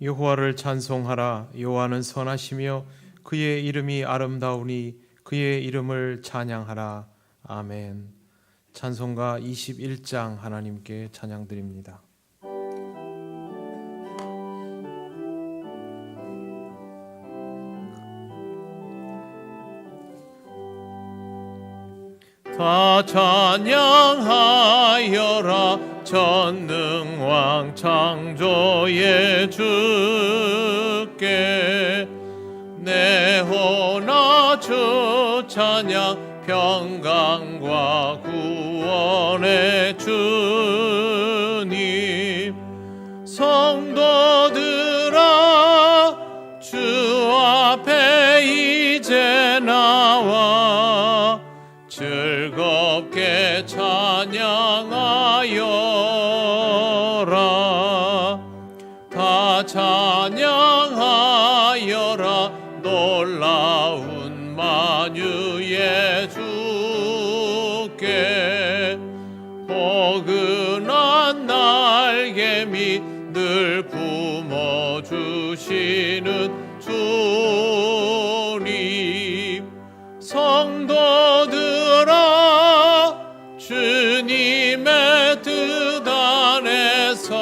여호와를 찬송하라. 여호와는 선하시며 그의 이름이 아름다우니 그의 이름을 찬양하라. 아멘. 찬송가 21장 하나님께 찬양드립니다. 다 찬양하여라. 전능왕 창조의 주께 내 호나 주 찬양 평강과 구원의 주님 성도들아 주 앞에 이제 나와 즐겁게 찬양하여라. 다 찬양하여라. 놀라운 만유의 주께 포근한 날개미 늘 품어주시는 주님 성도들아 주님의 뜻 안에서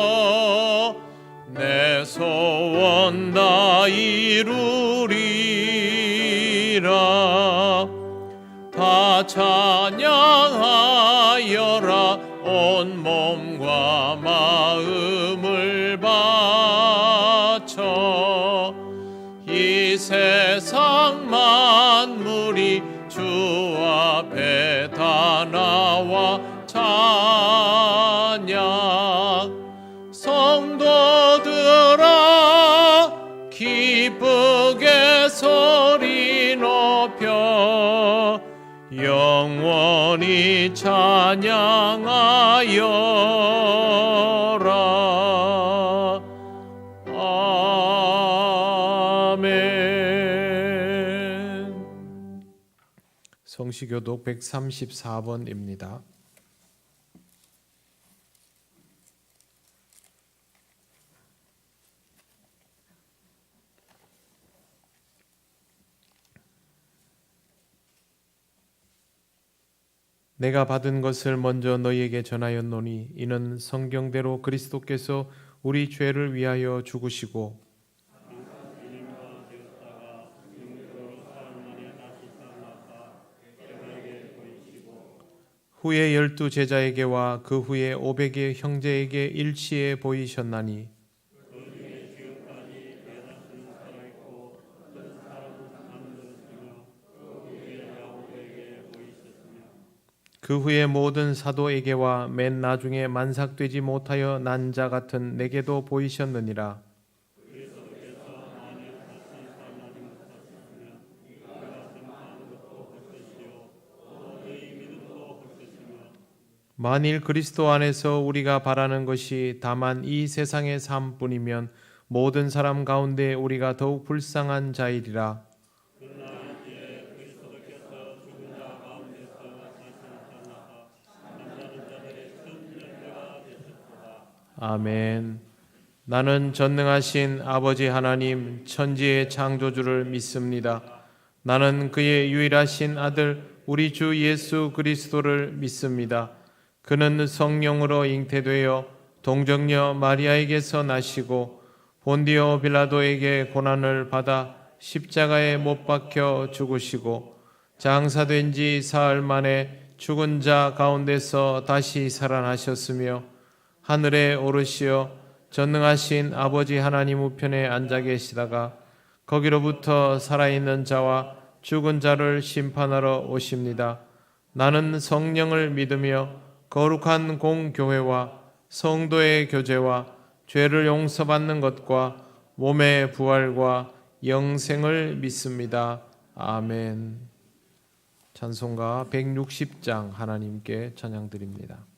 내 소원 다 이루리라. 다 찬양하여라. 온 몸과 마음을 바쳐 이 세상 만물이 주 앞에 다 나와 찬양 성도들아 기쁘게 소리 높여 영원히 찬양하여라. 아멘. 성시교독 134번입니다. 내가 받은 것을 먼저 너희에게 전하였노니 이는 성경대로 그리스도께서 우리 죄를 위하여 죽으시고 후에 12 제자에게와 그 후에 500의 형제에게 일치에 보이셨나니 그 후에 모든 사도에게와 맨 나중에 만삭되지 못하여 난 자 같은 내게도 보이셨느니라. 만일 그리스도 안에서 우리가 바라는 것이 다만 이 세상의 삶뿐이면 모든 사람 가운데 우리가 더욱 불쌍한 자이리라. 아멘. 나는 전능하신 아버지 하나님 천지의 창조주를 믿습니다. 나는 그의 유일하신 아들 우리 주 예수 그리스도를 믿습니다. 그는 성령으로 잉태되어 동정녀 마리아에게서 나시고 본디오 빌라도에게 고난을 받아 십자가에 못 박혀 죽으시고 장사된 지 사흘 만에 죽은 자 가운데서 다시 살아나셨으며 하늘에 오르시어 전능하신 아버지 하나님 우편에 앉아 계시다가 거기로부터 살아있는 자와 죽은 자를 심판하러 오십니다. 나는 성령을 믿으며 거룩한 공교회와 성도의 교제와 죄를 용서받는 것과 몸의 부활과 영생을 믿습니다. 아멘. 찬송가 160장 하나님께 찬양드립니다.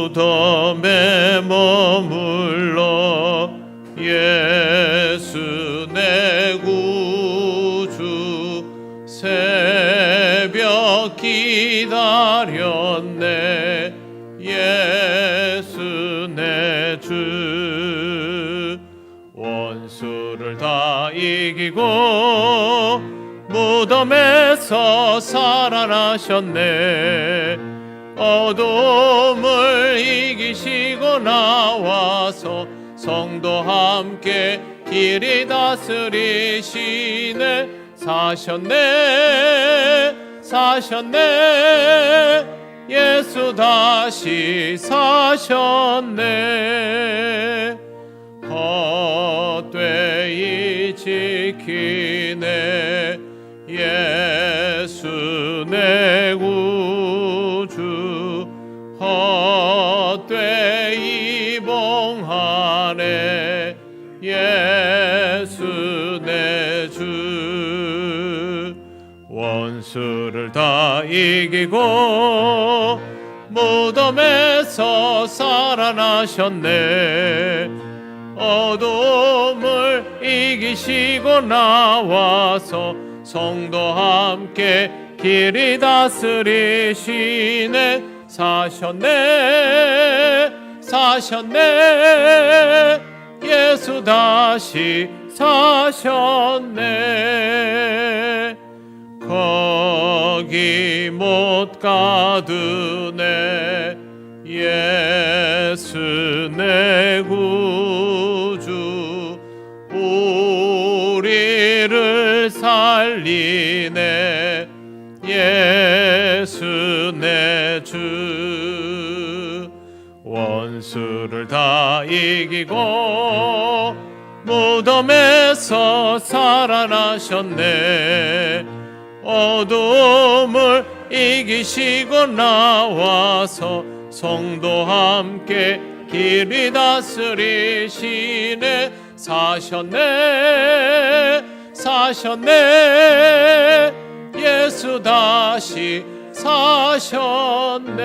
무덤에 머물 새벽 기다렸네 예수 내 주 원수를 다 이기고 무덤에서 살아나셨네 어둠을 이기시고 나와서 성도 함께 길이 다스리시네 사셨네 예수 다시 사셨네 헛되이 지키네 예수 내 구주 헛되이 봉하네 예수 내 주 원수를 다 이기고 무덤에서 살아나셨네 어둠을 이기시고 나와서 성도 함께 길이 다스리시네 사셨네 예수 다시 사셨네 거기 못 가두네 예수 내 구주 우리를 살리네 예수 내 주 원수를 다 이기고 무덤에서 살아나셨네 어둠을 이기시고 나와서 성도 함께 길이 다스리시네 사셨네 예수 다시 사셨네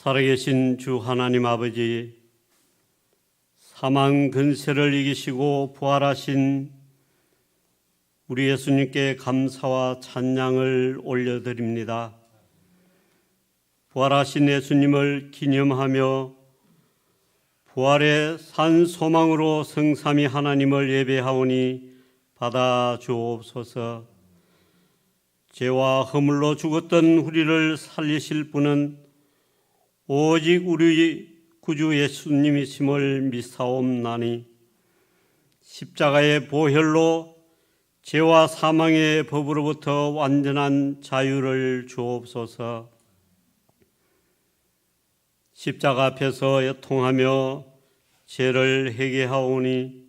살아계신 주 하나님 아버지 사망 근세를 이기시고 부활하신 우리 예수님께 감사와 찬양을 올려드립니다. 부활하신 예수님을 기념하며 부활의 산 소망으로 성삼위 하나님을 예배하오니 받아 주옵소서. 죄와 허물로 죽었던 우리를 살리실 분은 오직 우리 구주 예수님이심을 믿사옵나니 십자가의 보혈로 죄와 사망의 법으로부터 완전한 자유를 주옵소서. 십자가 앞에서 애통하며 죄를 회개하오니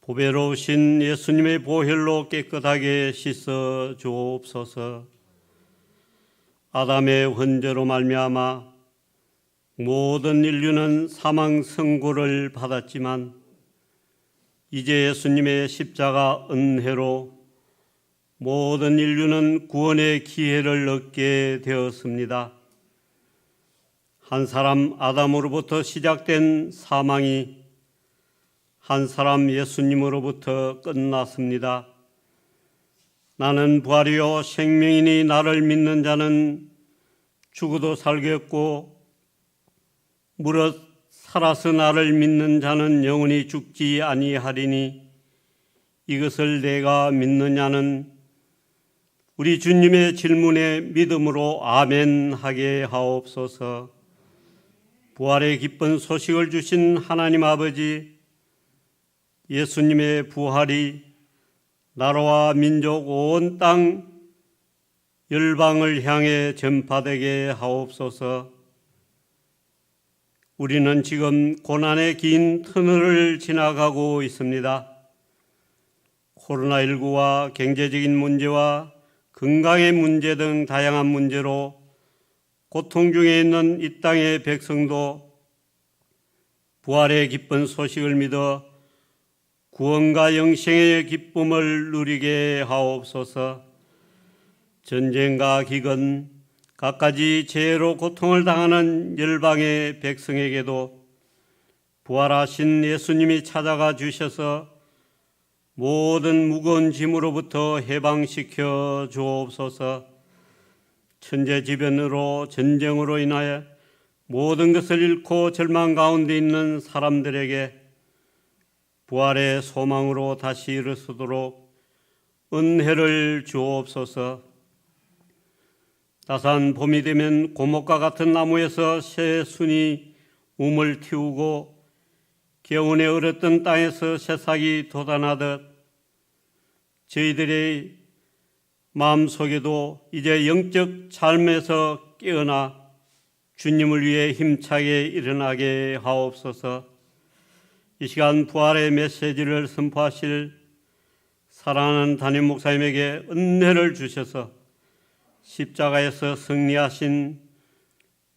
보배로우신 예수님의 보혈로 깨끗하게 씻어 주옵소서. 아담의 헌죄로 말미암아 모든 인류는 사망 선고를 받았지만 이제 예수님의 십자가 은혜로 모든 인류는 구원의 기회를 얻게 되었습니다. 한 사람 아담으로부터 시작된 사망이 한 사람 예수님으로부터 끝났습니다. 나는 부활이요 생명이니 나를 믿는 자는 죽어도 살겠고 무릇 살아서 나를 믿는 자는 영원히 죽지 아니하리니 이것을 내가 믿느냐는 우리 주님의 질문에 믿음으로 아멘 하게 하옵소서. 부활의 기쁜 소식을 주신 하나님 아버지 예수님의 부활이 나라와 민족 온 땅 열방을 향해 전파되게 하옵소서. 우리는 지금 고난의 긴 터널을 지나가고 있습니다. 코로나19와 경제적인 문제와 건강의 문제 등 다양한 문제로 고통 중에 있는 이 땅의 백성도 부활의 기쁜 소식을 믿어 구원과 영생의 기쁨을 누리게 하옵소서. 전쟁과 기근, 갖가지 죄로 고통을 당하는 열방의 백성에게도 부활하신 예수님이 찾아가 주셔서 모든 무거운 짐으로부터 해방시켜 주옵소서. 천재지변으로 전쟁으로 인하여 모든 것을 잃고 절망 가운데 있는 사람들에게 부활의 소망으로 다시 일어서도록 은혜를 주옵소서. 따스한 봄이 되면 고목과 같은 나무에서 새순이 움을 틔우고 겨우내 얼었던 땅에서 새싹이 돋아나듯 저희들의 마음속에도 이제 영적 삶에서 깨어나 주님을 위해 힘차게 일어나게 하옵소서. 이 시간 부활의 메시지를 선포하실 사랑하는 담임 목사님에게 은혜를 주셔서 십자가에서 승리하신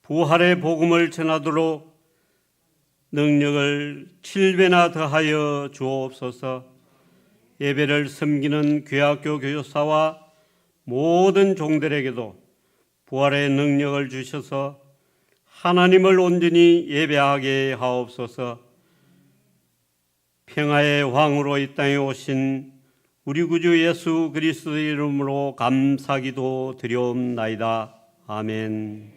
부활의 복음을 전하도록 능력을 7배나 더하여 주옵소서. 예배를 섬기는 교학교 교사와 모든 종들에게도 부활의 능력을 주셔서 하나님을 온전히 예배하게 하옵소서. 평화의 왕으로 이 땅에 오신 우리 구주 예수 그리스도의 이름으로 감사기도 드리옵나이다. 아멘.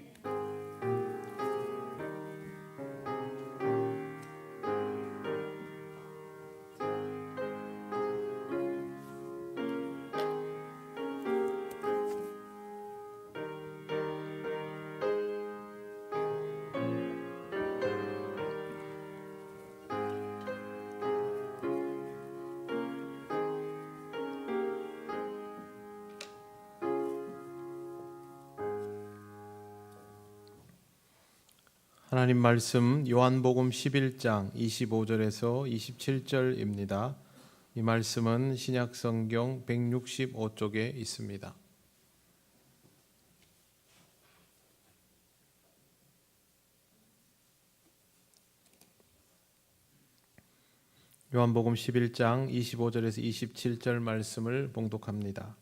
하나님 말씀 요한복음 11장 25절에서 27절입니다. 이 말씀은 신약성경 165쪽에 있습니다. 요한복음 11장 25절에서 27절 말씀을 봉독합니다.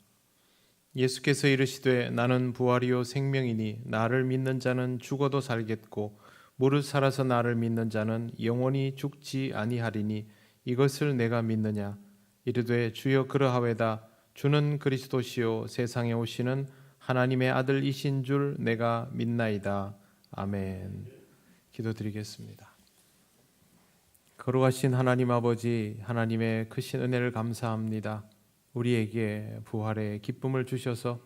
예수께서 이르시되 나는 부활이요 생명이니 나를 믿는 자는 죽어도 살겠고 무릇 살아서 나를 믿는 자는 영원히 죽지 아니하리니 이것을 내가 믿느냐. 이르되 주여 그러하외다. 주는 그리스도시요 세상에 오시는 하나님의 아들이신 줄 내가 믿나이다. 아멘. 기도드리겠습니다. 거룩하신 하나님 아버지, 하나님의 크신 은혜를 감사합니다. 우리에게 부활의 기쁨을 주셔서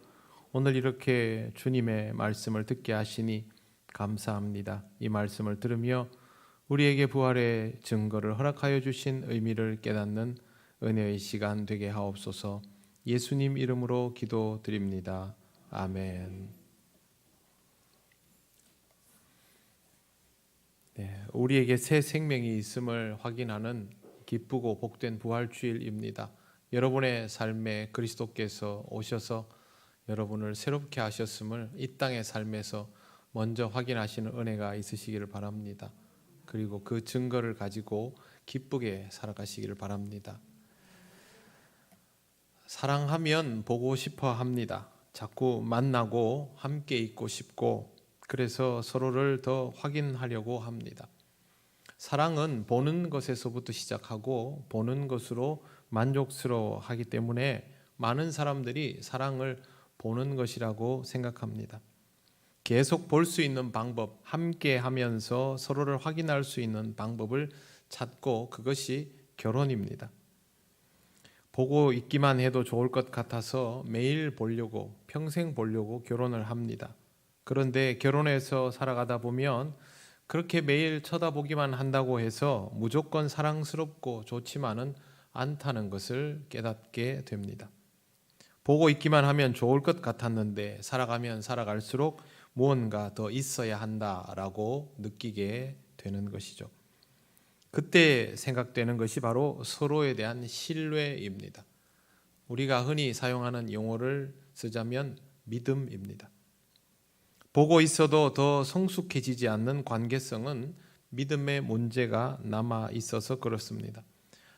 오늘 이렇게 주님의 말씀을 듣게 하시니 감사합니다. 이 말씀을 들으며 우리에게 부활의 증거를 허락하여 주신 의미를 깨닫는 은혜의 시간 되게 하옵소서. 예수님 이름으로 기도드립니다. 아멘. 네, 우리에게 새 생명이 있음을 확인하는 기쁘고 복된 부활주일입니다. 여러분의 삶에 그리스도께서 오셔서 여러분을 새롭게 하셨음을 이 땅의 삶에서 먼저 확인하시는 은혜가 있으시기를 바랍니다. 그리고 그 증거를 가지고 기쁘게 살아가시기를 바랍니다. 사랑하면 보고 싶어 합니다. 자꾸 만나고 함께 있고 싶고 그래서 서로를 더 확인하려고 합니다. 사랑은 보는 것에서부터 시작하고 보는 것으로 만족스러워하기 때문에 많은 사람들이 사랑을 보는 것이라고 생각합니다. 계속 볼 수 있는 방법, 함께 하면서 서로를 확인할 수 있는 방법을 찾고 그것이 결혼입니다. 보고 있기만 해도 좋을 것 같아서 매일 보려고, 평생 보려고 결혼을 합니다. 그런데 결혼해서 살아가다 보면 그렇게 매일 쳐다보기만 한다고 해서 무조건 사랑스럽고 좋지만은 않다는 것을 깨닫게 됩니다. 보고 있기만 하면 좋을 것 같았는데 살아가면 살아갈수록 무언가 더 있어야 한다라고 느끼게 되는 것이죠. 그때 생각되는 것이 바로 서로에 대한 신뢰입니다. 우리가 흔히 사용하는 용어를 쓰자면 믿음입니다. 보고 있어도 더 성숙해지지 않는 관계성은 믿음의 문제가 남아 있어서 그렇습니다.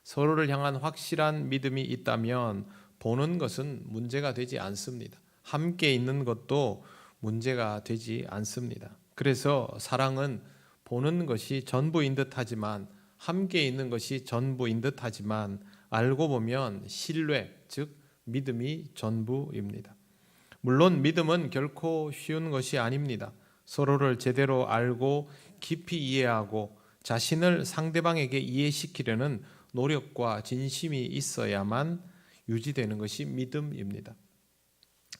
서로를 향한 확실한 믿음이 있다면 보는 것은 문제가 되지 않습니다. 함께 있는 것도 문제가 되지 않습니다. 그래서 사랑은 보는 것이 전부인 듯하지만, 함께 있는 것이 전부인 듯하지만, 알고 보면 신뢰, 즉 믿음이 전부입니다. 물론 믿음은 결코 쉬운 것이 아닙니다. 서로를 제대로 알고 깊이 이해하고 자신을 상대방에게 이해시키려는 노력과 진심이 있어야만 유지되는 것이 믿음입니다.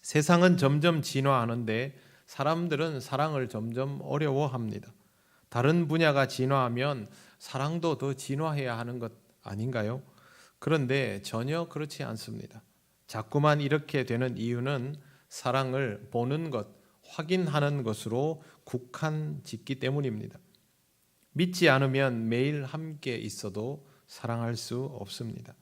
세상은 점점 진화하는데 사람들은 사랑을 점점 어려워합니다. 다른 분야가 진화하면 사랑도 더 진화해야 하는 것 아닌가요? 그런데 전혀 그렇지 않습니다. 자꾸만 이렇게 되는 이유는 사랑을 보는 것, 확인하는 것으로 국한짓기 때문입니다. 믿지 않으면 매일 함께 있어도 사랑할 수 없습니다.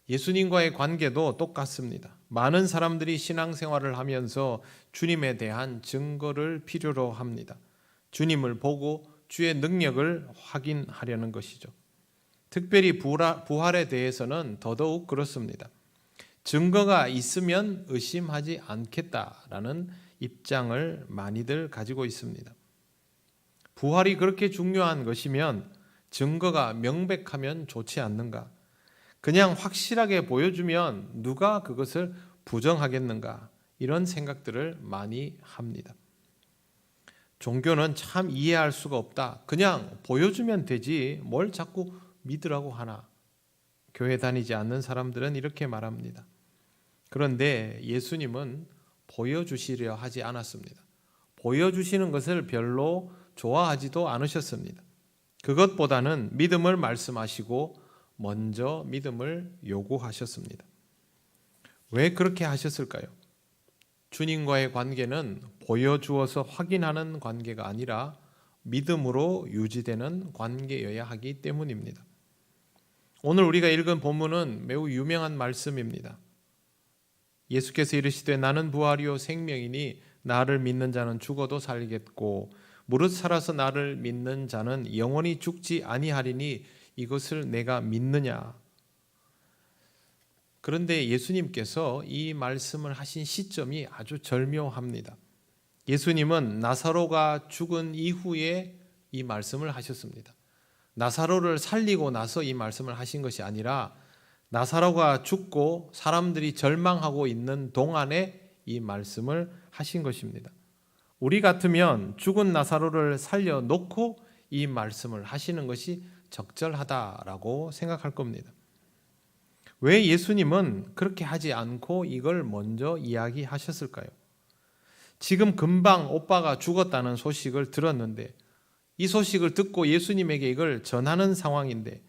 예수님과의 관계도 똑같습니다. 많은 사람들이 신앙생활을 하면서 주님에 대한 증거를 필요로 합니다. 주님을 보고 주의 능력을 확인하려는 것이죠. 특별히 부활에 대해서는 더더욱 그렇습니다. 증거가 있으면 의심하지 않겠다라는 입장을 많이들 가지고 있습니다. 부활이 그렇게 중요한 것이면 증거가 명백하면 좋지 않는가? 그냥 확실하게 보여주면 누가 그것을 부정하겠는가? 이런 생각들을 많이 합니다. 종교는 참 이해할 수가 없다. 그냥 보여주면 되지 뭘 자꾸 믿으라고 하나? 교회 다니지 않는 사람들은 이렇게 말합니다. 그런데 예수님은 보여주시려 하지 않았습니다. 보여주시는 것을 별로 좋아하지도 않으셨습니다. 그것보다는 믿음을 말씀하시고 먼저 믿음을 요구하셨습니다. 왜 그렇게 하셨을까요? 주님과의 관계는 보여주어서 확인하는 관계가 아니라 믿음으로 유지되는 관계여야 하기 때문입니다. 오늘 우리가 읽은 본문은 매우 유명한 말씀입니다. 예수께서 이르시되 나는 부활이요 생명이니 나를 믿는 자는 죽어도 살겠고 무릇 살아서 나를 믿는 자는 영원히 죽지 아니하리니 이것을 내가 믿느냐. 그런데 예수님께서 이 말씀을 하신 시점이 아주 절묘합니다. 예수님은 나사로가 죽은 이후에 이 말씀을 하셨습니다. 나사로를 살리고 나서 이 말씀을 하신 것이 아니라 나사로가 죽고 사람들이 절망하고 있는 동안에 이 말씀을 하신 것입니다. 우리 같으면 죽은 나사로를 살려놓고 이 말씀을 하시는 것이 적절하다라고 생각할 겁니다. 왜 예수님은 그렇게 하지 않고 이걸 먼저 이야기하셨을까요? 지금 금방 오빠가 죽었다는 소식을 들었는데 이 소식을 듣고 예수님에게 이걸 전하는 상황인데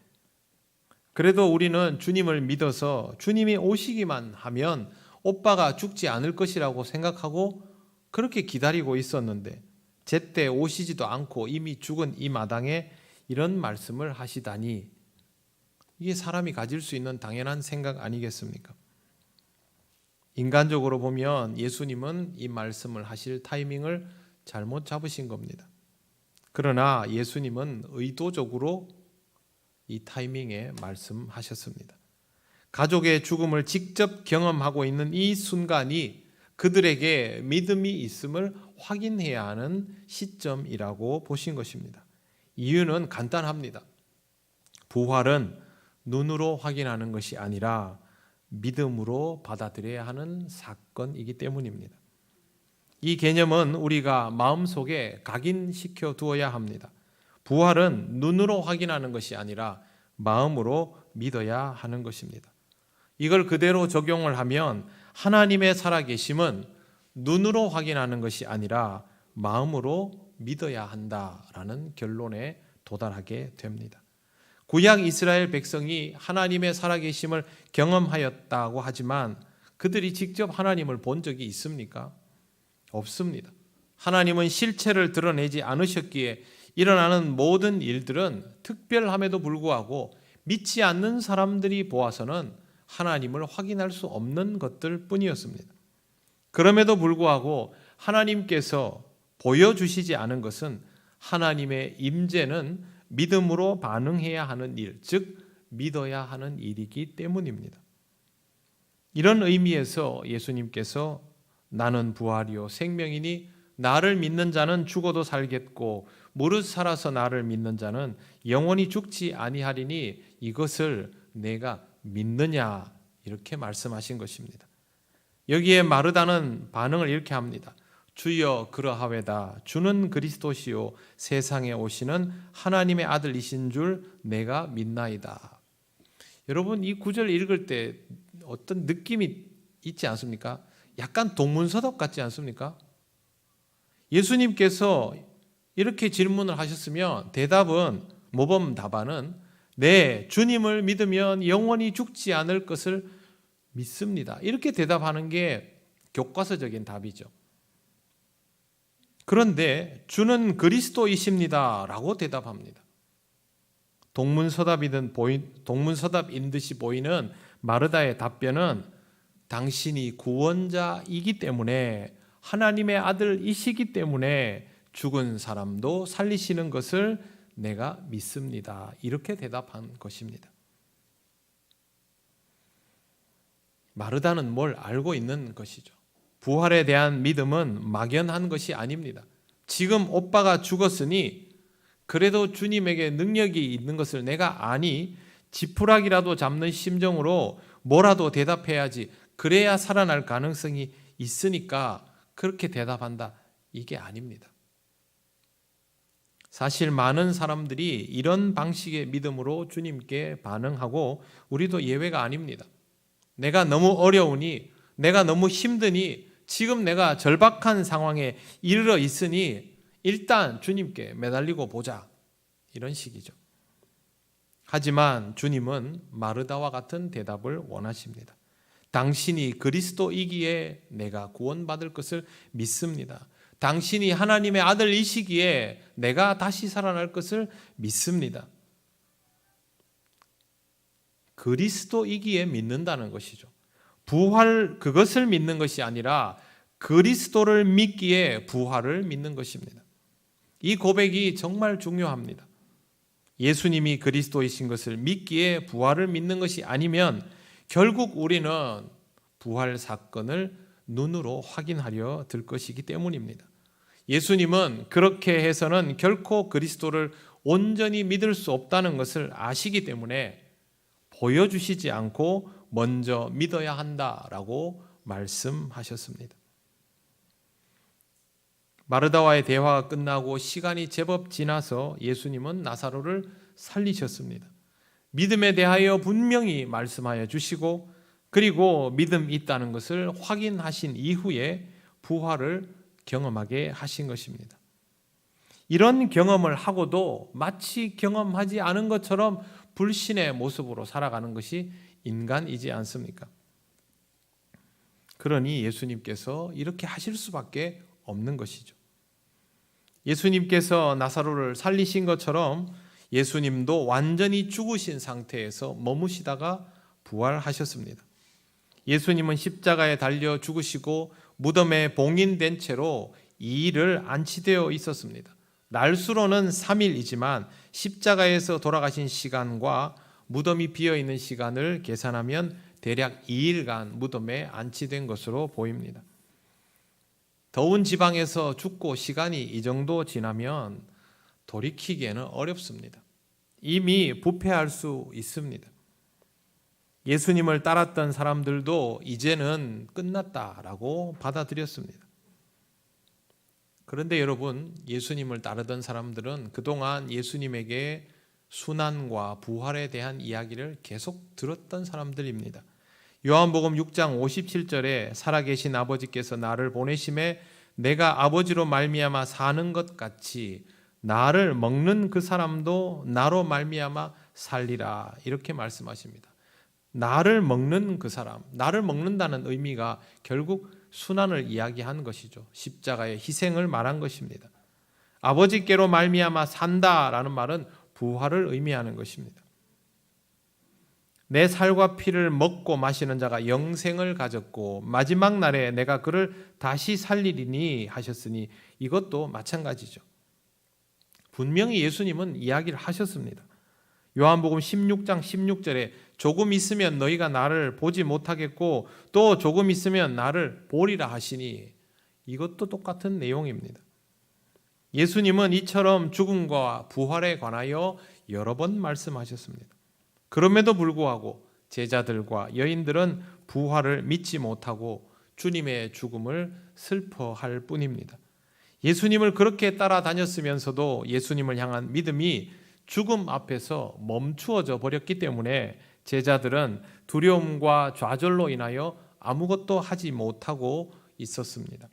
그래도 우리는 주님을 믿어서 주님이 오시기만 하면 오빠가 죽지 않을 것이라고 생각하고 그렇게 기다리고 있었는데 제때 오시지도 않고 이미 죽은 이 마당에 이런 말씀을 하시다니 이게 사람이 가질 수 있는 당연한 생각 아니겠습니까? 인간적으로 보면 예수님은 이 말씀을 하실 타이밍을 잘못 잡으신 겁니다. 그러나 예수님은 의도적으로 이 타이밍에 말씀하셨습니다. 가족의 죽음을 직접 경험하고 있는 이 순간이 그들에게 믿음이 있음을 확인해야 하는 시점이라고 보신 것입니다. 이유는 간단합니다. 부활은 눈으로 확인하는 것이 아니라 믿음으로 받아들여야 하는 사건이기 때문입니다. 이 개념은 우리가 마음속에 각인시켜 두어야 합니다. 부활은 눈으로 확인하는 것이 아니라 마음으로 믿어야 하는 것입니다. 이걸 그대로 적용을 하면 하나님의 살아계심은 눈으로 확인하는 것이 아니라 마음으로 믿어야 한다라는 결론에 도달하게 됩니다. 구약 이스라엘 백성이 하나님의 살아계심을 경험하였다고 하지만 그들이 직접 하나님을 본 적이 있습니까? 없습니다. 하나님은 실체를 드러내지 않으셨기에 일어나는 모든 일들은 특별함에도 불구하고 믿지 않는 사람들이 보아서는 하나님을 확인할 수 없는 것들 뿐이었습니다. 그럼에도 불구하고 하나님께서 보여주시지 않은 것은 하나님의 임재는 믿음으로 반응해야 하는 일, 즉 믿어야 하는 일이기 때문입니다. 이런 의미에서 예수님께서 나는 부활이요 생명이니 나를 믿는 자는 죽어도 살겠고 무릇 살아서 나를 믿는 자는 영원히 죽지 아니하리니 이것을 내가 믿느냐 이렇게 말씀하신 것입니다. 여기에 마르다는 반응을 이렇게 합니다. 주여 그러하외다. 주는 그리스도시요 세상에 오시는 하나님의 아들이신 줄 내가 믿나이다. 여러분 이 구절 읽을 때 어떤 느낌이 있지 않습니까? 약간 동문서답 같지 않습니까? 예수님께서 이렇게 질문을 하셨으면 대답은 모범 답안은 네, 주님을 믿으면 영원히 죽지 않을 것을 믿습니다. 이렇게 대답하는 게 교과서적인 답이죠. 그런데 주는 그리스도이십니다 라고 대답합니다. 동문서답인 듯이 보이는 마르다의 답변은 당신이 구원자이기 때문에 하나님의 아들이시기 때문에 죽은 사람도 살리시는 것을 내가 믿습니다. 이렇게 대답한 것입니다. 마르다는 뭘 알고 있는 것이죠. 부활에 대한 믿음은 막연한 것이 아닙니다. 지금 오빠가 죽었으니 그래도 주님에게 능력이 있는 것을 내가 아니 지푸라기라도 잡는 심정으로 뭐라도 대답해야지 그래야 살아날 가능성이 있으니까 그렇게 대답한다. 이게 아닙니다. 사실 많은 사람들이 이런 방식의 믿음으로 주님께 반응하고 우리도 예외가 아닙니다. 내가 너무 어려우니 내가 너무 힘드니 지금 내가 절박한 상황에 이르러 있으니 일단 주님께 매달리고 보자. 이런 식이죠. 하지만 주님은 마르다와 같은 대답을 원하십니다. 당신이 그리스도이기에 내가 구원받을 것을 믿습니다. 당신이 하나님의 아들이시기에 내가 다시 살아날 것을 믿습니다. 그리스도이기에 믿는다는 것이죠. 부활 그것을 믿는 것이 아니라 그리스도를 믿기에 부활을 믿는 것입니다. 이 고백이 정말 중요합니다. 예수님이 그리스도이신 것을 믿기에 부활을 믿는 것이 아니면 결국 우리는 부활 사건을 눈으로 확인하려 들 것이기 때문입니다. 예수님은 그렇게 해서는 결코 그리스도를 온전히 믿을 수 없다는 것을 아시기 때문에 보여주시지 않고 먼저 믿어야 한다라고 말씀하셨습니다. 마르다와의 대화가 끝나고 시간이 제법 지나서 예수님은 나사로를 살리셨습니다. 믿음에 대하여 분명히 말씀하여 주시고 그리고 믿음이 있다는 것을 확인하신 이후에 부활을 경험하게 하신 것입니다. 이런 경험을 하고도 마치 경험하지 않은 것처럼 불신의 모습으로 살아가는 것이 인간이지 않습니까? 그러니 예수님께서 이렇게 하실 수밖에 없는 것이죠. 예수님께서 나사로를 살리신 것처럼 예수님도 완전히 죽으신 상태에서 머무시다가 부활하셨습니다. 예수님은 십자가에 달려 죽으시고 무덤에 봉인된 채로 2일을 안치되어 있었습니다. 날수로는 3일이지만 십자가에서 돌아가신 시간과 무덤이 비어있는 시간을 계산하면 대략 2일간 무덤에 안치된 것으로 보입니다. 더운 지방에서 죽고 시간이 이 정도 지나면 돌이키기에는 어렵습니다. 이미 부패할 수 있습니다. 예수님을 따랐던 사람들도 이제는 끝났다라고 받아들였습니다. 그런데 여러분, 예수님을 따르던 사람들은 그동안 예수님에게 순환과 부활에 대한 이야기를 계속 들었던 사람들입니다. 요한복음 6장 57절에 살아계신 아버지께서 나를 보내심에 내가 아버지로 말미암아 사는 것 같이 나를 먹는 그 사람도 나로 말미암아 살리라 이렇게 말씀하십니다. 나를 먹는 그 사람, 나를 먹는다는 의미가 결국 순환을 이야기한 것이죠. 십자가의 희생을 말한 것입니다. 아버지께로 말미암아 산다라는 말은 부활을 의미하는 것입니다. 내 살과 피를 먹고 마시는 자가 영생을 가졌고 마지막 날에 내가 그를 다시 살리리니 하셨으니 이것도 마찬가지죠. 분명히 예수님은 이야기를 하셨습니다. 요한복음 16장 16절에 조금 있으면 너희가 나를 보지 못하겠고 또 조금 있으면 나를 보리라 하시니, 이것도 똑같은 내용입니다. 예수님은 이처럼 죽음과 부활에 관하여 여러 번 말씀하셨습니다. 그럼에도 불구하고 제자들과 여인들은 부활을 믿지 못하고 주님의 죽음을 슬퍼할 뿐입니다. 예수님을 그렇게 따라다녔으면서도 예수님을 향한 믿음이 죽음 앞에서 멈추어져 버렸기 때문에 제자들은 두려움과 좌절로 인하여 아무것도 하지 못하고 있었습니다.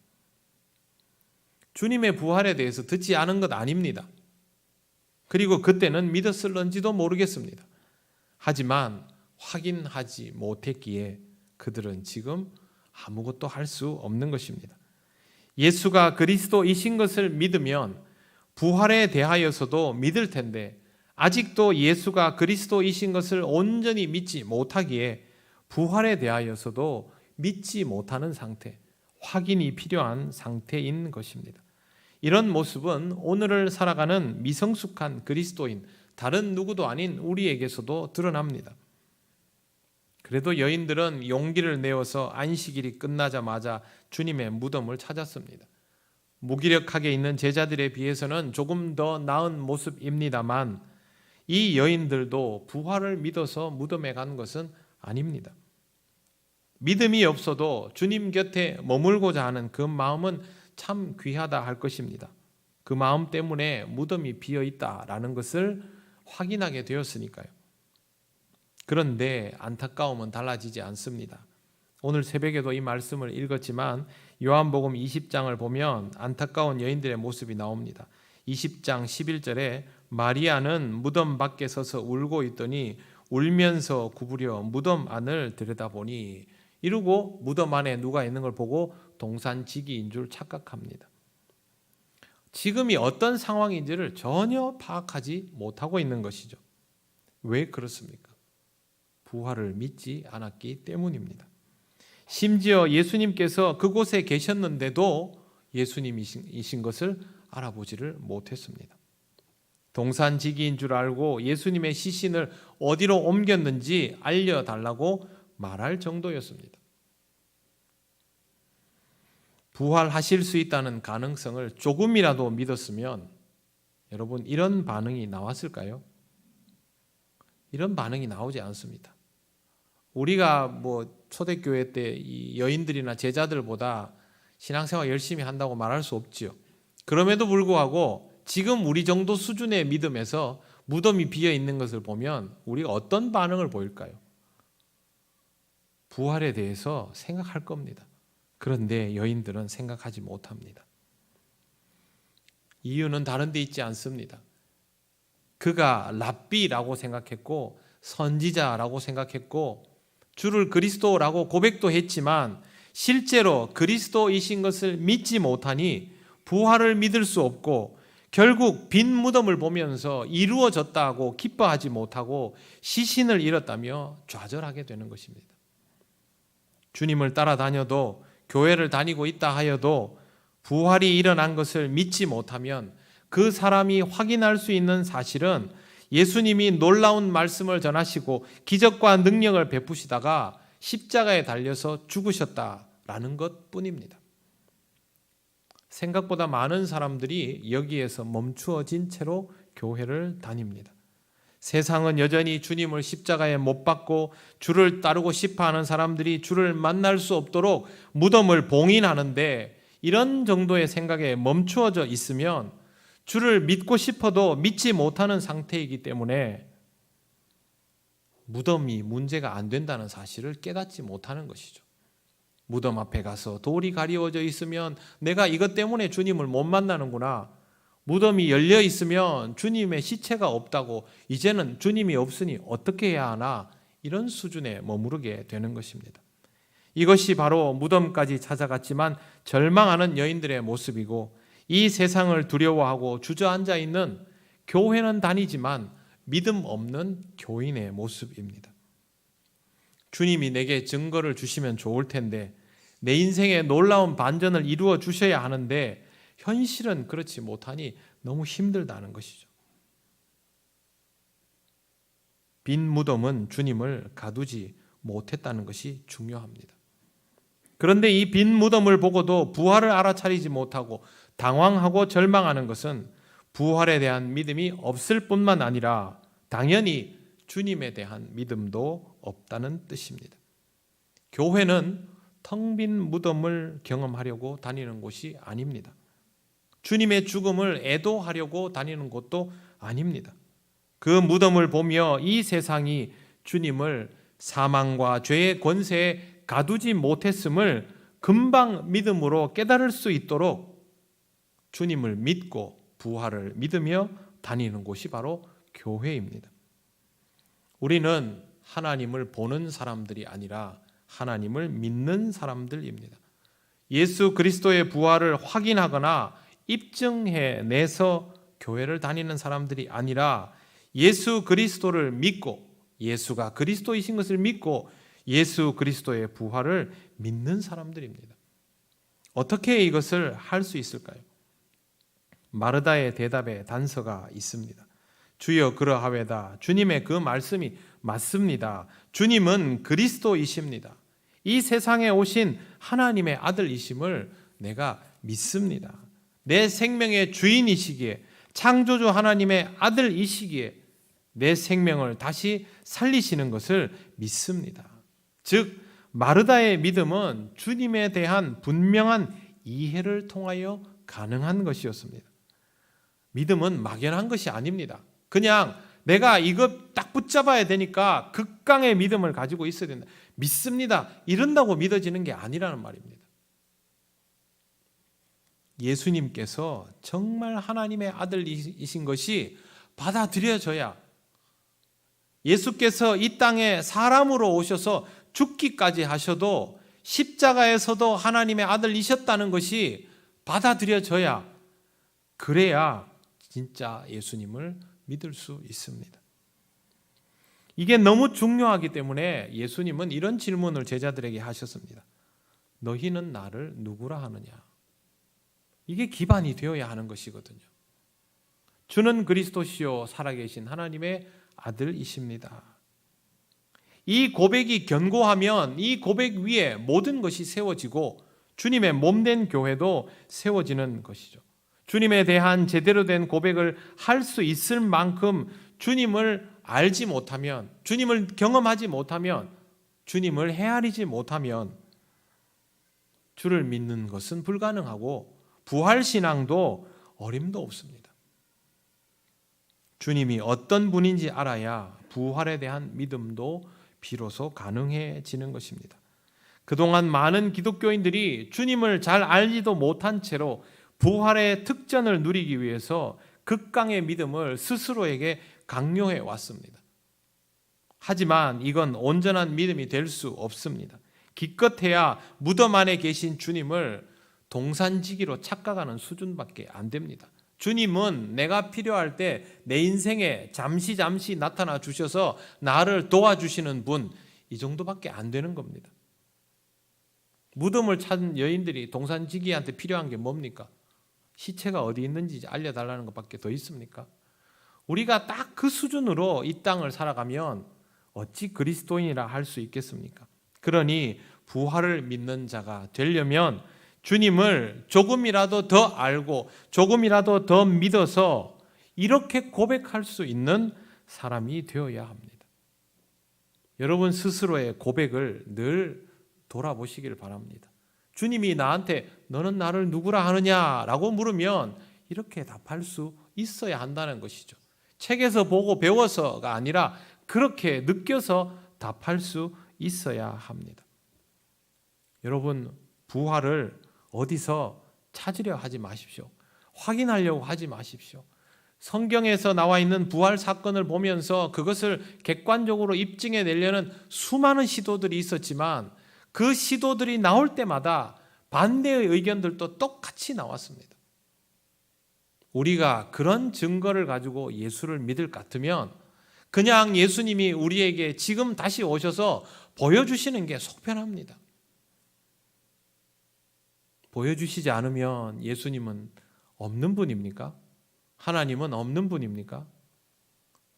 주님의 부활에 대해서 듣지 않은 것 아닙니다. 그리고 그때는 믿었을런지도 모르겠습니다. 하지만 확인하지 못했기에 그들은 지금 아무것도 할 수 없는 것입니다. 예수가 그리스도이신 것을 믿으면 부활에 대하여서도 믿을 텐데 아직도 예수가 그리스도이신 것을 온전히 믿지 못하기에 부활에 대하여서도 믿지 못하는 상태, 확인이 필요한 상태인 것입니다. 이런 모습은 오늘을 살아가는 미성숙한 그리스도인, 다른 누구도 아닌 우리에게서도 드러납니다. 그래도 여인들은 용기를 내어서 안식일이 끝나자마자 주님의 무덤을 찾았습니다. 무기력하게 있는 제자들에 비해서는 조금 더 나은 모습입니다만 이 여인들도 부활을 믿어서 무덤에 간 것은 아닙니다. 믿음이 없어도 주님 곁에 머물고자 하는 그 마음은 참 귀하다 할 것입니다. 그 마음 때문에 무덤이 비어 있다라는 것을 확인하게 되었으니까요. 그런데 안타까움은 달라지지 않습니다. 오늘 새벽에도 이 말씀을 읽었지만 요한복음 20장을 보면 안타까운 여인들의 모습이 나옵니다. 20장 11절에 마리아는 무덤 밖에 서서 울고 있더니 울면서 구부려 무덤 안을 들여다보니, 이러고 무덤 안에 누가 있는 걸 보고 동산지기인 줄 착각합니다. 지금이 어떤 상황인지를 전혀 파악하지 못하고 있는 것이죠. 왜 그렇습니까? 부활을 믿지 않았기 때문입니다. 심지어 예수님께서 그곳에 계셨는데도 예수님이신 것을 알아보지를 못했습니다. 동산지기인 줄 알고 예수님의 시신을 어디로 옮겼는지 알려달라고 말할 정도였습니다. 부활하실 수 있다는 가능성을 조금이라도 믿었으면 여러분 이런 반응이 나왔을까요? 이런 반응이 나오지 않습니다. 우리가 초대교회 때 이 여인들이나 제자들보다 신앙생활 열심히 한다고 말할 수 없지요. 그럼에도 불구하고 지금 우리 정도 수준의 믿음에서 무덤이 비어 있는 것을 보면 우리가 어떤 반응을 보일까요? 부활에 대해서 생각할 겁니다. 그런데 여인들은 생각하지 못합니다. 이유는 다른 데 있지 않습니다. 그가 랍비라고 생각했고 선지자라고 생각했고 주를 그리스도라고 고백도 했지만 실제로 그리스도이신 것을 믿지 못하니 부활을 믿을 수 없고 결국 빈 무덤을 보면서 이루어졌다고 기뻐하지 못하고 시신을 잃었다며 좌절하게 되는 것입니다. 주님을 따라다녀도 교회를 다니고 있다 하여도 부활이 일어난 것을 믿지 못하면 그 사람이 확인할 수 있는 사실은 예수님이 놀라운 말씀을 전하시고 기적과 능력을 베푸시다가 십자가에 달려서 죽으셨다라는 것뿐입니다. 생각보다 많은 사람들이 여기에서 멈추어진 채로 교회를 다닙니다. 세상은 여전히 주님을 십자가에 못 박고 주를 따르고 싶어하는 사람들이 주를 만날 수 없도록 무덤을 봉인하는데 이런 정도의 생각에 멈추어져 있으면 주를 믿고 싶어도 믿지 못하는 상태이기 때문에 무덤이 문제가 안 된다는 사실을 깨닫지 못하는 것이죠. 무덤 앞에 가서 돌이 가리워져 있으면 내가 이것 때문에 주님을 못 만나는구나. 무덤이 열려 있으면 주님의 시체가 없다고 이제는 주님이 없으니 어떻게 해야 하나, 이런 수준에 머무르게 되는 것입니다. 이것이 바로 무덤까지 찾아갔지만 절망하는 여인들의 모습이고 이 세상을 두려워하고 주저앉아 있는 교회는 다니지만 믿음 없는 교인의 모습입니다. 주님이 내게 증거를 주시면 좋을 텐데 내 인생에 놀라운 반전을 이루어 주셔야 하는데 현실은 그렇지 못하니 너무 힘들다는 것이죠. 빈 무덤은 주님을 가두지 못했다는 것이 중요합니다. 그런데 이 빈 무덤을 보고도 부활을 알아차리지 못하고 당황하고 절망하는 것은 부활에 대한 믿음이 없을 뿐만 아니라 당연히 주님에 대한 믿음도 없다는 뜻입니다. 교회는 텅 빈 무덤을 경험하려고 다니는 곳이 아닙니다. 주님의 죽음을 애도하려고 다니는 곳도 아닙니다. 그 무덤을 보며 이 세상이 주님을 사망과 죄의 권세에 가두지 못했음을 금방 믿음으로 깨달을 수 있도록 주님을 믿고 부활을 믿으며 다니는 곳이 바로 교회입니다. 우리는 하나님을 보는 사람들이 아니라 하나님을 믿는 사람들입니다. 예수 그리스도의 부활을 확인하거나 입증해내서 교회를 다니는 사람들이 아니라 예수 그리스도를 믿고 예수가 그리스도이신 것을 믿고 예수 그리스도의 부활을 믿는 사람들입니다. 어떻게 이것을 할 수 있을까요? 마르다의 대답에 단서가 있습니다. 주여 그러하외다. 주님의 그 말씀이 맞습니다. 주님은 그리스도이십니다. 이 세상에 오신 하나님의 아들이심을 내가 믿습니다. 내 생명의 주인이시기에 창조주 하나님의 아들이시기에 내 생명을 다시 살리시는 것을 믿습니다. 즉 마르다의 믿음은 주님에 대한 분명한 이해를 통하여 가능한 것이었습니다. 믿음은 막연한 것이 아닙니다. 그냥 내가 이거 딱 붙잡아야 되니까 극강의 믿음을 가지고 있어야 된다. 믿습니다. 이런다고 믿어지는 게 아니라는 말입니다. 예수님께서 정말 하나님의 아들이신 것이 받아들여져야 예수께서 이 땅에 사람으로 오셔서 죽기까지 하셔도 십자가에서도 하나님의 아들이셨다는 것이 받아들여져야 그래야 진짜 예수님을 믿을 수 있습니다. 이게 너무 중요하기 때문에 예수님은 이런 질문을 제자들에게 하셨습니다. 너희는 나를 누구라 하느냐? 이게 기반이 되어야 하는 것이거든요. 주는 그리스도시요 살아계신 하나님의 아들이십니다. 이 고백이 견고하면 이 고백 위에 모든 것이 세워지고 주님의 몸된 교회도 세워지는 것이죠. 주님에 대한 제대로 된 고백을 할 수 있을 만큼 주님을 알지 못하면, 주님을 경험하지 못하면, 주님을 헤아리지 못하면 주를 믿는 것은 불가능하고 부활신앙도 어림도 없습니다. 주님이 어떤 분인지 알아야 부활에 대한 믿음도 비로소 가능해지는 것입니다. 그동안 많은 기독교인들이 주님을 잘 알지도 못한 채로 부활의 특전을 누리기 위해서 극강의 믿음을 스스로에게 강요해 왔습니다. 하지만 이건 온전한 믿음이 될 수 없습니다. 기껏해야 무덤 안에 계신 주님을 동산지기로 착각하는 수준밖에 안 됩니다. 주님은 내가 필요할 때 내 인생에 잠시 나타나 주셔서 나를 도와주시는 분, 이 정도밖에 안 되는 겁니다. 무덤을 찾은 여인들이 동산지기한테 필요한 게 뭡니까? 시체가 어디 있는지 알려달라는 것밖에 더 있습니까? 우리가 딱 그 수준으로 이 땅을 살아가면 어찌 그리스도인이라 할 수 있겠습니까? 그러니 부활을 믿는 자가 되려면 주님을 조금이라도 더 알고 조금이라도 더 믿어서 이렇게 고백할 수 있는 사람이 되어야 합니다. 여러분 스스로의 고백을 늘 돌아보시길 바랍니다. 주님이 나한테 너는 나를 누구라 하느냐라고 물으면 이렇게 답할 수 있어야 한다는 것이죠. 책에서 보고 배워서가 아니라 그렇게 느껴서 답할 수 있어야 합니다. 여러분 부활을 어디서 찾으려 하지 마십시오. 확인하려고 하지 마십시오. 성경에서 나와 있는 부활 사건을 보면서 그것을 객관적으로 입증해 내려는 수많은 시도들이 있었지만 그 시도들이 나올 때마다 반대의 의견들도 똑같이 나왔습니다. 우리가 그런 증거를 가지고 예수를 믿을 것 같으면 그냥 예수님이 우리에게 지금 다시 오셔서 보여주시는 게 속편합니다. 보여주시지 않으면 예수님은 없는 분입니까? 하나님은 없는 분입니까?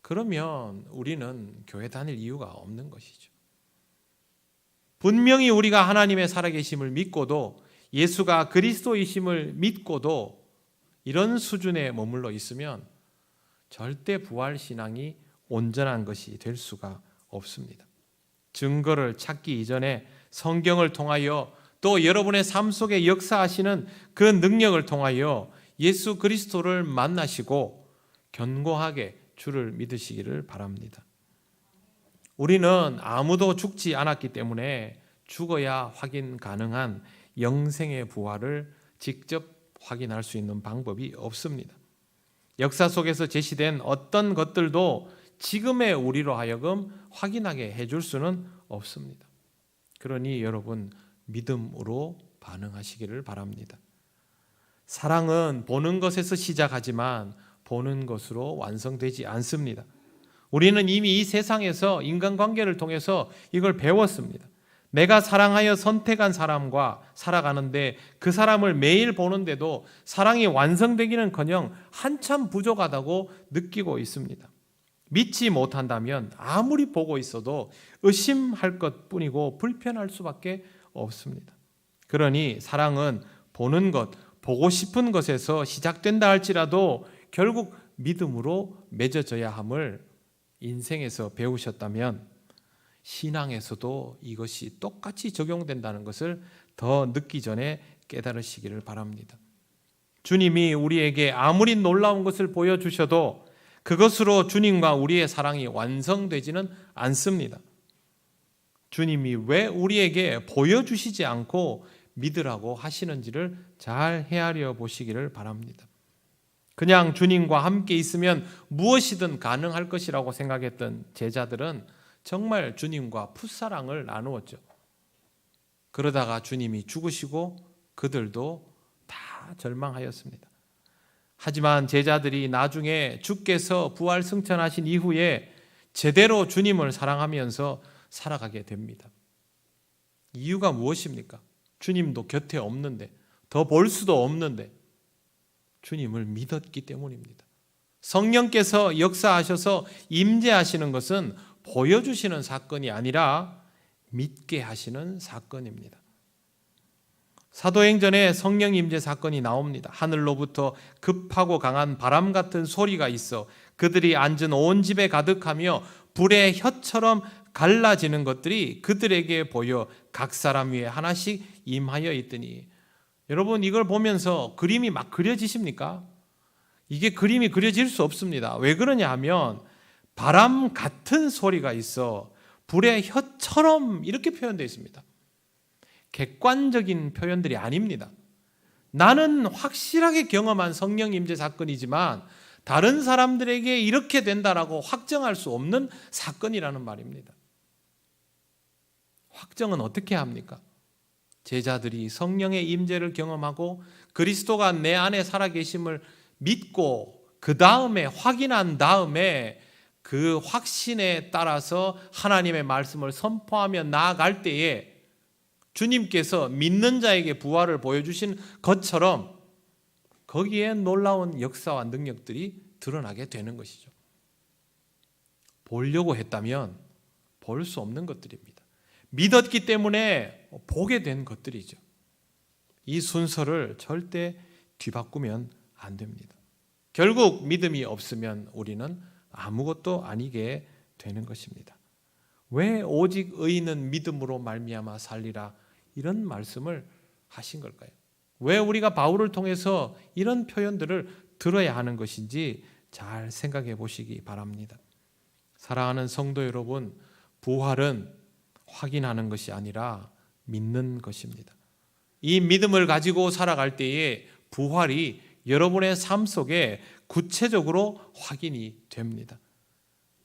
그러면 우리는 교회 다닐 이유가 없는 것이죠. 분명히 우리가 하나님의 살아계심을 믿고도 예수가 그리스도이심을 믿고도 이런 수준에 머물러 있으면 절대 부활신앙이 온전한 것이 될 수가 없습니다. 증거를 찾기 이전에 성경을 통하여 또 여러분의 삶 속에 역사하시는 그 능력을 통하여 예수 그리스도를 만나시고 견고하게 주를 믿으시기를 바랍니다. 우리는 아무도 죽지 않았기 때문에 죽어야 확인 가능한 영생의 부활을 직접 확인할 수 있는 방법이 없습니다. 역사 속에서 제시된 어떤 것들도 지금의 우리로 하여금 확인하게 해줄 수는 없습니다. 그러니 여러분 믿음으로 반응하시기를 바랍니다. 사랑은 보는 것에서 시작하지만 보는 것으로 완성되지 않습니다. 우리는 이미 이 세상에서 인간관계를 통해서 이걸 배웠습니다. 내가 사랑하여 선택한 사람과 살아가는데 그 사람을 매일 보는데도 사랑이 완성되기는커녕 한참 부족하다고 느끼고 있습니다. 믿지 못한다면 아무리 보고 있어도 의심할 것뿐이고 불편할 수밖에 없습니다. 그러니 사랑은 보는 것, 보고 싶은 것에서 시작된다 할지라도 결국 믿음으로 맺어져야 함을 인생에서 배우셨다면 신앙에서도 이것이 똑같이 적용된다는 것을 더 늦기 전에 깨달으시기를 바랍니다. 주님이 우리에게 아무리 놀라운 것을 보여주셔도 그것으로 주님과 우리의 사랑이 완성되지는 않습니다. 주님이 왜 우리에게 보여주시지 않고 믿으라고 하시는지를 잘 헤아려 보시기를 바랍니다. 그냥 주님과 함께 있으면 무엇이든 가능할 것이라고 생각했던 제자들은 정말 주님과 풋사랑을 나누었죠. 그러다가 주님이 죽으시고 그들도 다 절망하였습니다. 하지만 제자들이 나중에 주께서 부활 승천하신 이후에 제대로 주님을 사랑하면서 살아가게 됩니다. 이유가 무엇입니까? 주님도 곁에 없는데, 더 볼 수도 없는데 주님을 믿었기 때문입니다. 성령께서 역사하셔서 임재하시는 것은 보여주시는 사건이 아니라 믿게 하시는 사건입니다. 사도행전에 성령 임재 사건이 나옵니다. 하늘로부터 급하고 강한 바람 같은 소리가 있어 그들이 앉은 온 집에 가득하며 불의 혀처럼 갈라지는 것들이 그들에게 보여 각 사람 위에 하나씩 임하여 있더니, 여러분 이걸 보면서 그림이 막 그려지십니까? 이게 그림이 그려질 수 없습니다. 왜 그러냐 하면 바람 같은 소리가 있어 불의 혀처럼 이렇게 표현되어 있습니다. 객관적인 표현들이 아닙니다. 나는 확실하게 경험한 성령 임재 사건이지만 다른 사람들에게 이렇게 된다라고 확정할 수 없는 사건이라는 말입니다. 확정은 어떻게 합니까? 제자들이 성령의 임재를 경험하고 그리스도가 내 안에 살아계심을 믿고 그 다음에 확인한 다음에 그 확신에 따라서 하나님의 말씀을 선포하며 나아갈 때에 주님께서 믿는 자에게 부활을 보여주신 것처럼 거기에 놀라운 역사와 능력들이 드러나게 되는 것이죠. 보려고 했다면 볼 수 없는 것들입니다. 믿었기 때문에 보게 된 것들이죠. 이 순서를 절대 뒤바꾸면 안 됩니다. 결국 믿음이 없으면 우리는 아무것도 아니게 되는 것입니다. 왜 오직 의인은 믿음으로 말미암아 살리라 이런 말씀을 하신 걸까요? 왜 우리가 바울을 통해서 이런 표현들을 들어야 하는 것인지 잘 생각해 보시기 바랍니다. 사랑하는 성도 여러분, 부활은 확인하는 것이 아니라 믿는 것입니다. 이 믿음을 가지고 살아갈 때에 부활이 여러분의 삶 속에 구체적으로 확인이 됩니다.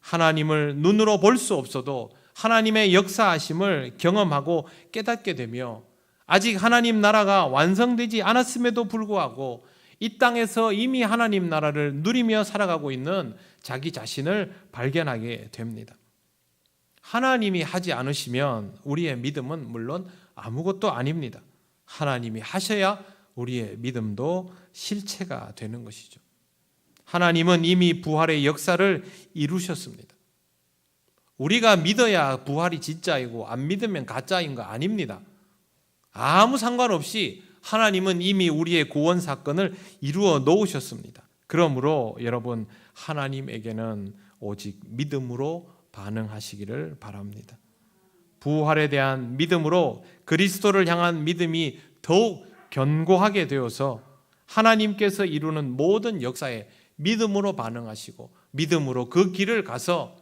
하나님을 눈으로 볼 수 없어도 하나님의 역사하심을 경험하고 깨닫게 되며 아직 하나님 나라가 완성되지 않았음에도 불구하고 이 땅에서 이미 하나님 나라를 누리며 살아가고 있는 자기 자신을 발견하게 됩니다. 하나님이 하지 않으시면 우리의 믿음은 물론 아무것도 아닙니다. 하나님이 하셔야 우리의 믿음도 실체가 되는 것이죠. 하나님은 이미 부활의 역사를 이루셨습니다. 우리가 믿어야 부활이 진짜이고 안 믿으면 가짜인 거 아닙니다. 아무 상관없이 하나님은 이미 우리의 구원 사건을 이루어 놓으셨습니다. 그러므로 여러분, 하나님에게는 오직 믿음으로 반응하시기를 바랍니다. 부활에 대한 믿음으로 그리스도를 향한 믿음이 더욱 견고하게 되어서 하나님께서 이루는 모든 역사에 믿음으로 반응하시고 믿음으로 그 길을 가서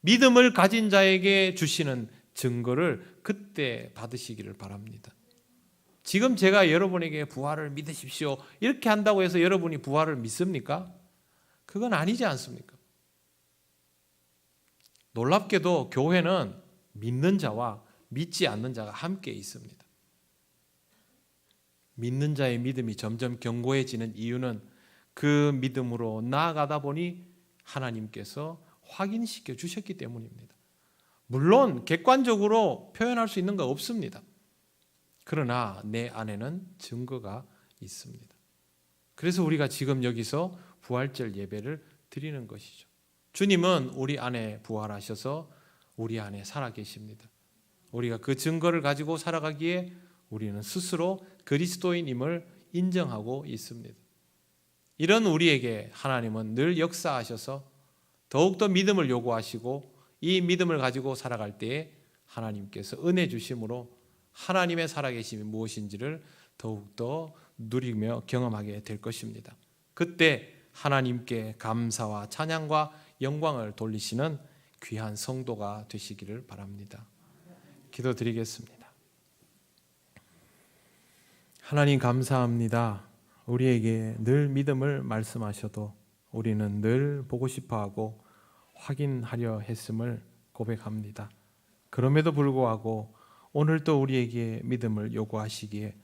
믿음을 가진 자에게 주시는 증거를 그때 받으시기를 바랍니다. 지금 제가 여러분에게 부활을 믿으십시오 이렇게 한다고 해서 여러분이 부활을 믿습니까? 그건 아니지 않습니까? 놀랍게도 교회는 믿는 자와 믿지 않는 자가 함께 있습니다. 믿는 자의 믿음이 점점 견고해지는 이유는 그 믿음으로 나아가다 보니 하나님께서 확인시켜 주셨기 때문입니다. 물론 객관적으로 표현할 수 있는 거 없습니다. 그러나 내 안에는 증거가 있습니다. 그래서 우리가 지금 여기서 부활절 예배를 드리는 것이죠. 주님은 우리 안에 부활하셔서 우리 안에 살아계십니다. 우리가 그 증거를 가지고 살아가기에 우리는 스스로 그리스도인임을 인정하고 있습니다. 이런 우리에게 하나님은 늘 역사하셔서 더욱더 믿음을 요구하시고 이 믿음을 가지고 살아갈 때에 하나님께서 은혜 주심으로 하나님의 살아계심이 무엇인지를 더욱더 누리며 경험하게 될 것입니다. 그때 하나님께 감사와 찬양과 영광을 돌리시는 귀한 성도가 되시기를 바랍니다. 기도드리겠습니다. 하나님 감사합니다. 우리에게 늘 믿음을 말씀하셔도 우리는 늘 보고 싶어하고 확인하려 했음을 고백합니다. 그럼에도 불구하고 오늘 또 우리에게 믿음을 요구하시기에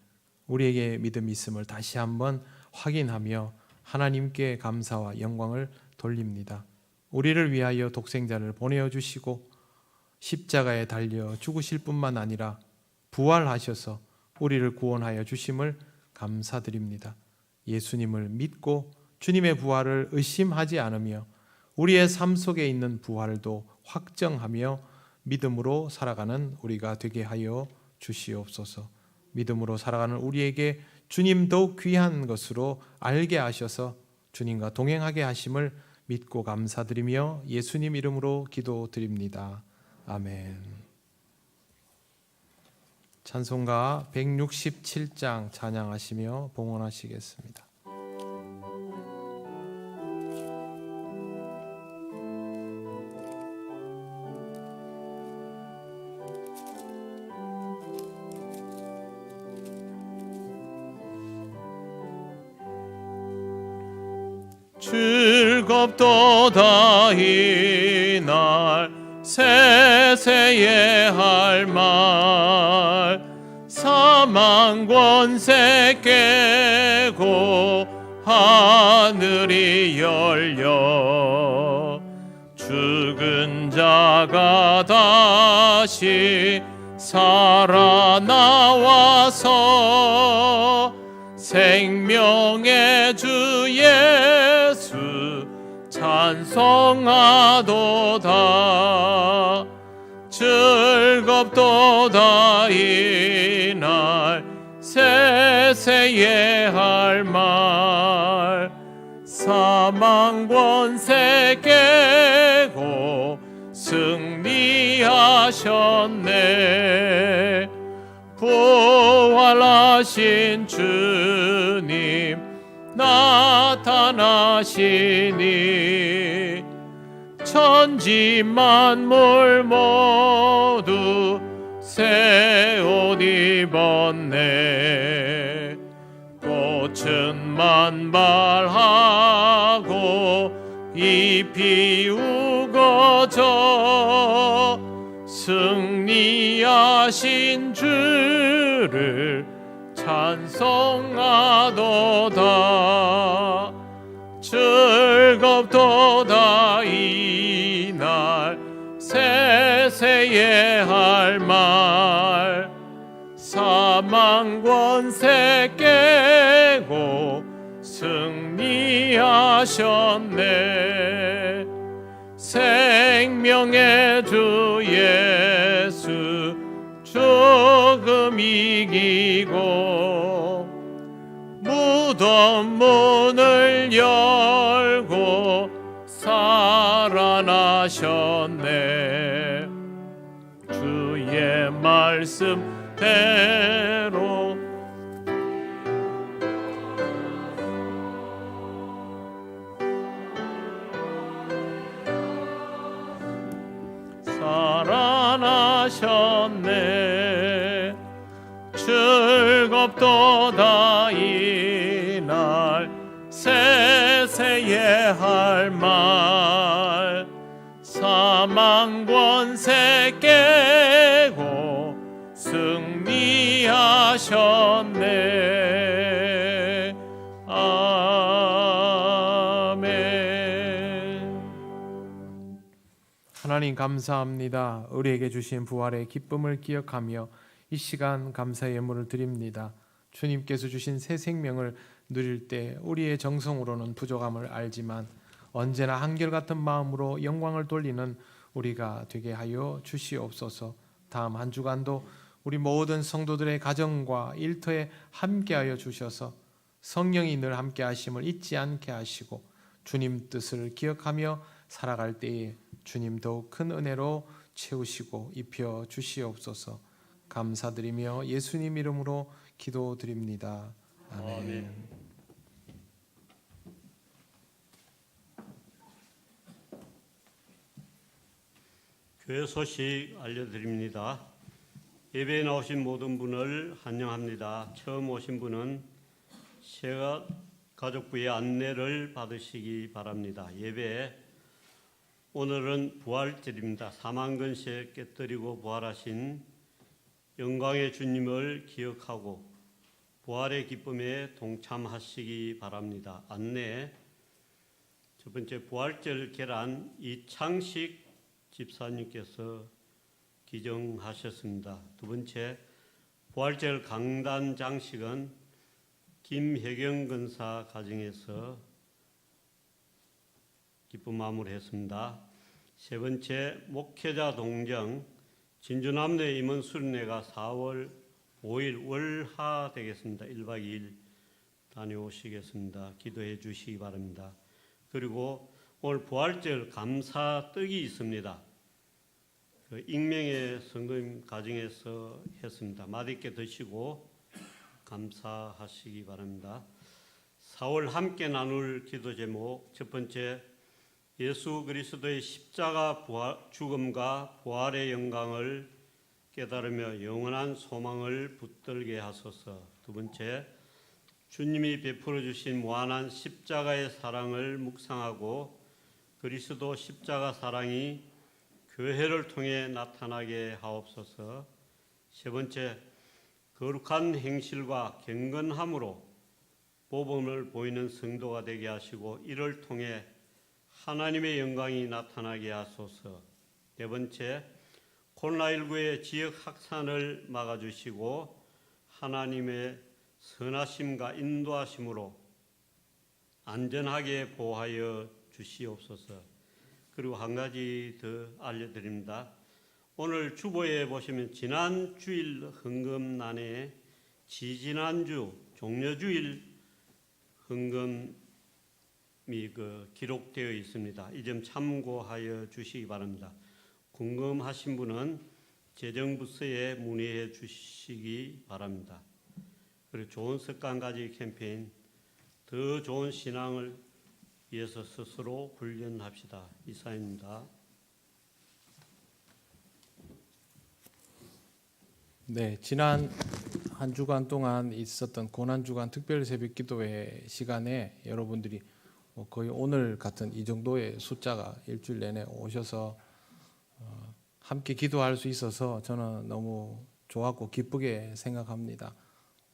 우리에게 믿음이 있음을 다시 한번 확인하며 하나님께 감사와 영광을 돌립니다. 우리를 위하여 독생자를 보내주시고 십자가에 달려 죽으실 뿐만 아니라 부활하셔서 우리를 구원하여 주심을 감사드립니다. 예수님을 믿고 주님의 부활을 의심하지 않으며 우리의 삶 속에 있는 부활도 확정하며 믿음으로 살아가는 우리가 되게 하여 주시옵소서. 믿음으로 살아가는 우리에게 주님 더욱 귀한 것으로 알게 하셔서 주님과 동행하게 하심을 믿고 감사드리며 예수님 이름으로 기도드립니다. 아멘. 찬송가 167장 찬양하시며 봉헌하시겠습니다. 즐겁도다 이날 세세에 할 말 사망 권세 깨고 하늘이 열려 죽은 자가 다시 살아나와서 생명의 주 예수 찬송하도다. 즐겁도다 이날 세세에 할 말 사망 권세 깨고 승리하셨네. 부활하신 주님 나타나시니 천지 만물 모두 새 옷 입었네. 꽃은 만발하고 잎이 우거져 승리하신 주를 찬송하도다. 즐겁도다 이날 세세에 할 말 사망 권세 깨고 승리 승리하셨네. 생명의 주 예수 죽음 이기고 무덤 문을 열고 살아나셨네. 주의 말씀대로 살아나셨네. 즐겁도다 이날 세세의 할 말. 사망 권세 깨고 승리하셨네. 아멘. 하나님 감사합니다. 우리에게 주신 부활의 기쁨을 기억하며 이 시간 감사의 예물을 드립니다. 주님께서 주신 새 생명을 누릴 때 우리의 정성으로는 부족함을 알지만 언제나 한결같은 마음으로 영광을 돌리는 우리가 되게 하여 주시옵소서. 다음 한 주간도 우리 모든 성도들의 가정과 일터에 함께하여 주셔서 성령이 늘 함께 하심을 잊지 않게 하시고 주님 뜻을 기억하며 살아갈 때에 주님 더욱 큰 은혜로 채우시고 입혀 주시옵소서. 감사드리며 예수님 이름으로 기도드립니다. 아멘. 교회 소식 알려드립니다. 예배에 나오신 모든 분을 환영합니다. 처음 오신 분은 새 가족부의 안내를 받으시기 바랍니다. 예배 오늘은 부활절입니다. 사망근세 깨뜨리고 부활하신 영광의 주님을 기억하고 부활의 기쁨에 동참하시기 바랍니다. 안내 첫 번째, 부활절 계란 이창식 집사님께서 기정하셨습니다. 두 번째, 부활절 강단 장식은 김혜경 근사 가정에서 기쁜 마음으로 했습니다. 세 번째, 목회자 동정 진주남녀 임원 수련회가 4월 5일 월하 되겠습니다. 1박 2일 다녀오시겠습니다. 기도해 주시기 바랍니다. 그리고 오늘 부활절 감사 떡이 있습니다. 익명의 성도님 가정에서 했습니다. 맛있게 드시고 감사하시기 바랍니다. 4월 함께 나눌 기도 제목 첫 번째, 예수 그리스도의 십자가 죽음과 부활의 영광을 깨달으며 영원한 소망을 붙들게 하소서. 두 번째, 주님이 베풀어 주신 무한한 십자가의 사랑을 묵상하고 그리스도 십자가 사랑이 교회를 통해 나타나게 하옵소서. 세 번째, 거룩한 행실과 경건함으로 모범을 보이는 성도가 되게 하시고 이를 통해 하나님의 영광이 나타나게 하소서. 네 번째, 코로나19의 지역 확산을 막아주시고 하나님의 선하심과 인도하심으로 안전하게 보호하여 주시옵소서. 그리고 한 가지 더 알려드립니다. 오늘 주보에 보시면 지난 주일 헌금란에 지지난주 종려주일 헌금이 기록되어 있습니다. 이 점 참고하여 주시기 바랍니다. 궁금하신 분은 재정부서에 문의해 주시기 바랍니다. 그리고 좋은 습관 가지기 캠페인 더 좋은 신앙을 위해서 스스로 훈련합시다. 이사입니다. 네, 지난 한 주간 동안 있었던 고난주간 특별 새벽 기도회 시간에 여러분들이 거의 오늘 같은 이 정도의 숫자가 일주일 내내 오셔서 함께 기도할 수 있어서 저는 너무 좋았고 기쁘게 생각합니다.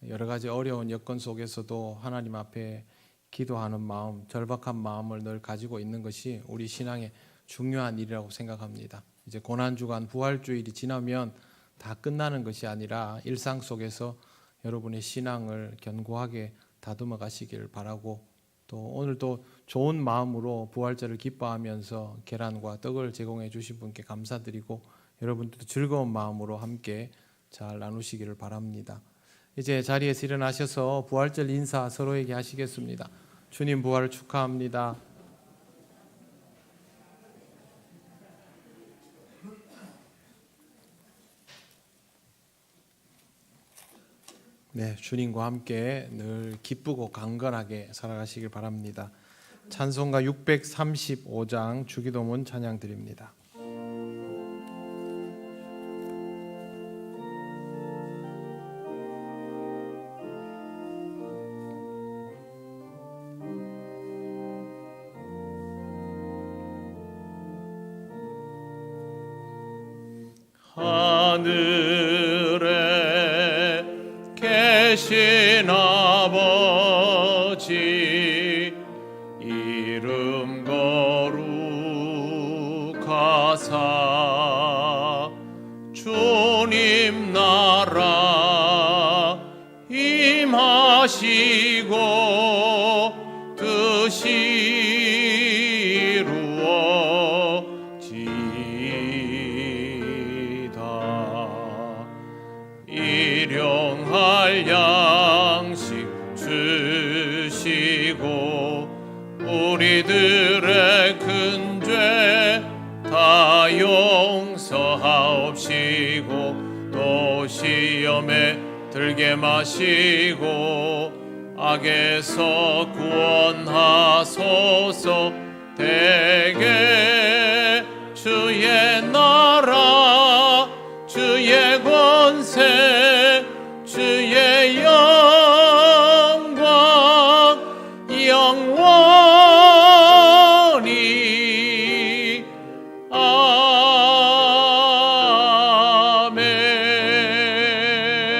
여러 가지 어려운 여건 속에서도 하나님 앞에 기도하는 마음, 절박한 마음을 늘 가지고 있는 것이 우리 신앙의 중요한 일이라고 생각합니다. 이제 고난주간 부활주일이 지나면 다 끝나는 것이 아니라 일상 속에서 여러분의 신앙을 견고하게 다듬어 가시길 바라고 또 오늘도 좋은 마음으로 부활절을 기뻐하면서 계란과 떡을 제공해 주신 분께 감사드리고 여러분들도 즐거운 마음으로 함께 잘 나누시기를 바랍니다. 이제 자리에서 일어나셔서 부활절 인사 서로에게 하시겠습니다. 주님 부활을 축하합니다. 네, 주님과 함께 늘 기쁘고 강건하게 살아가시길 바랍니다. 찬송가 635장 주기도문 찬양 드립니다. 하늘에 계신 아버지 이름 거룩하사 주님 나라 임하시고 뜻이 일용할 양식 주시고 우리들의 큰 죄 다 용서하옵시고 또 시험에 들게 마시고 악에서 구원하소서. 대개 주의 나라 주의 권세 주의 영광 영원히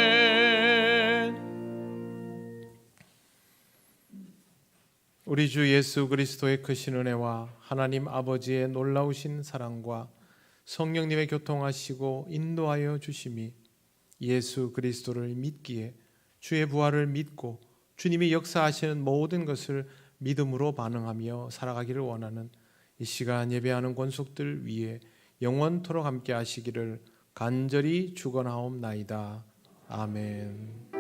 아멘. 우리 주 예수 그리스도의 크신 은혜와 하나님 아버지의 놀라우신 사랑과 성령님의 교통하시고 인도하여 주심이 예수 그리스도를 믿기에 주의 부활을 믿고 주님이 역사하시는 모든 것을 믿음으로 반응하며 살아가기를 원하는 이 시간 예배하는 권속들 위에 영원토록 함께 하시기를 간절히 축원하옵나이다. 아멘.